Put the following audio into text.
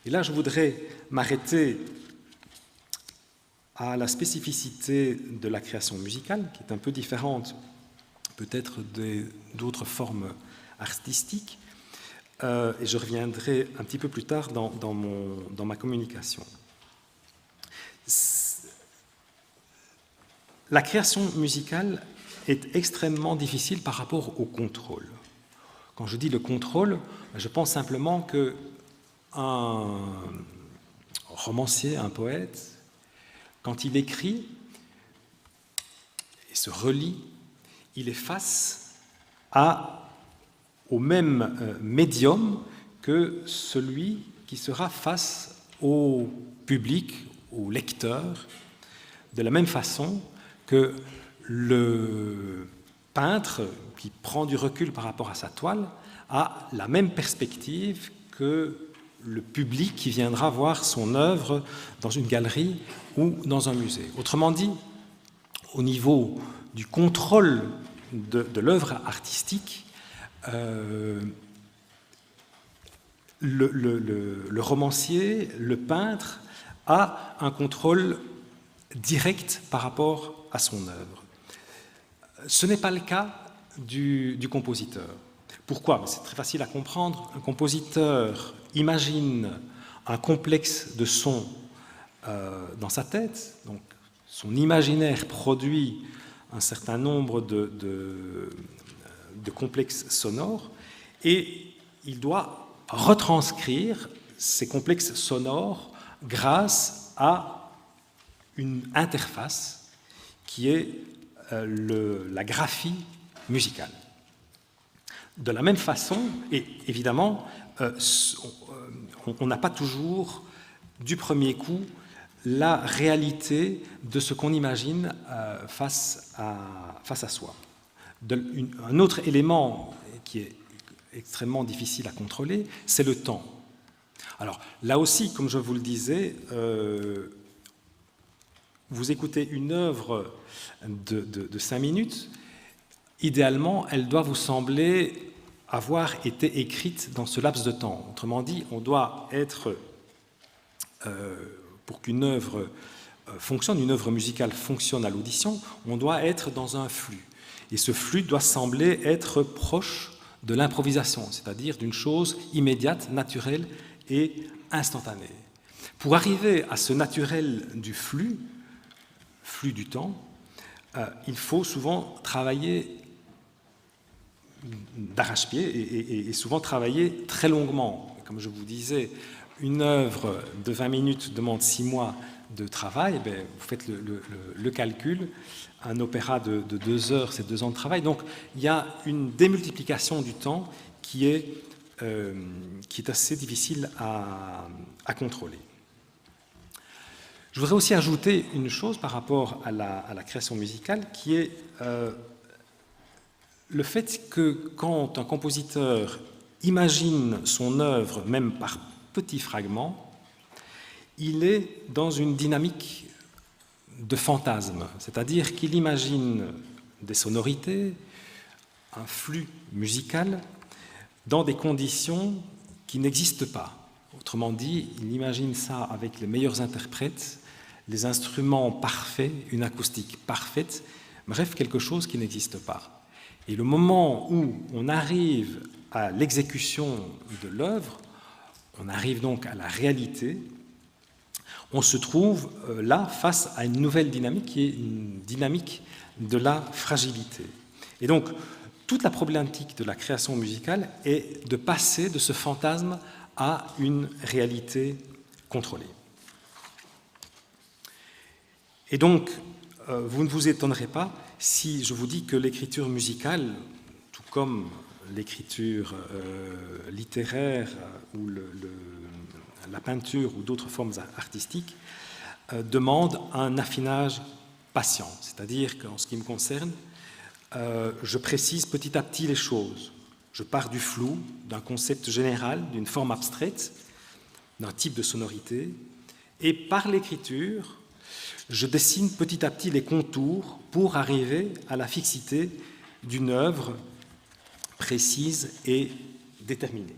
Et là, je voudrais m'arrêter à la spécificité de la création musicale, qui est un peu différente peut-être d'autres formes artistiques, et je reviendrai un petit peu plus tard dans ma communication. La création musicale est extrêmement difficile par rapport au contrôle. Quand je dis le contrôle, je pense simplement qu'un romancier, un poète, quand il écrit et se relit, il est face au même médium que celui qui sera face au public, au lecteur, de la même façon que le peintre qui prend du recul par rapport à sa toile a la même perspective que le public qui viendra voir son œuvre dans une galerie ou dans un musée. Autrement dit, au niveau du contrôle de l'œuvre artistique, le romancier, le peintre, a un contrôle direct par rapport à son œuvre. Ce n'est pas le cas du compositeur. Pourquoi? C'est très facile à comprendre. Un compositeur imagine un complexe de sons dans sa tête, donc son imaginaire produit un certain nombre de complexes sonores, et il doit retranscrire ces complexes sonores grâce à une interface qui est la graphie musicale. De la même façon, et évidemment, on n'a pas toujours du premier coup la réalité de ce qu'on imagine face à soi. Un autre élément qui est extrêmement difficile à contrôler, c'est le temps. Alors là aussi, comme je vous le disais, vous écoutez une œuvre de 5 minutes, idéalement, elle doit vous sembler avoir été écrite dans ce laps de temps. Autrement dit, on doit être, pour qu'une œuvre fonctionne, une œuvre musicale fonctionne à l'audition, on doit être dans un flux. Et ce flux doit sembler être proche de l'improvisation, c'est-à-dire d'une chose immédiate, naturelle et instantanée. Pour arriver à ce naturel du flux du temps, il faut souvent travailler d'arrache-pied et souvent travailler très longuement. Comme je vous disais, une œuvre de 20 minutes demande 6 mois de travail, vous faites le calcul, un opéra de 2 heures, c'est 2 ans de travail. Donc il y a une démultiplication du temps qui est assez difficile à contrôler. Je voudrais aussi ajouter une chose par rapport à la création musicale, qui est le fait que quand un compositeur imagine son œuvre, même par petits fragments, il est dans une dynamique de fantasme, c'est-à-dire qu'il imagine des sonorités, un flux musical, dans des conditions qui n'existent pas. Autrement dit, il imagine ça avec les meilleurs interprètes, les instruments parfaits, une acoustique parfaite, bref, quelque chose qui n'existe pas. Et le moment où on arrive à l'exécution de l'œuvre, on arrive donc à la réalité, on se trouve là face à une nouvelle dynamique qui est une dynamique de la fragilité. Et donc, toute la problématique de la création musicale est de passer de ce fantasme à une réalité contrôlée. Et donc, vous ne vous étonnerez pas si je vous dis que l'écriture musicale, tout comme l'écriture littéraire ou la peinture ou d'autres formes artistiques, demande un affinage patient. C'est-à-dire qu'en ce qui me concerne, je précise petit à petit les choses. Je pars du flou, d'un concept général, d'une forme abstraite, d'un type de sonorité, et par l'écriture, je dessine petit à petit les contours pour arriver à la fixité d'une œuvre précise et déterminée.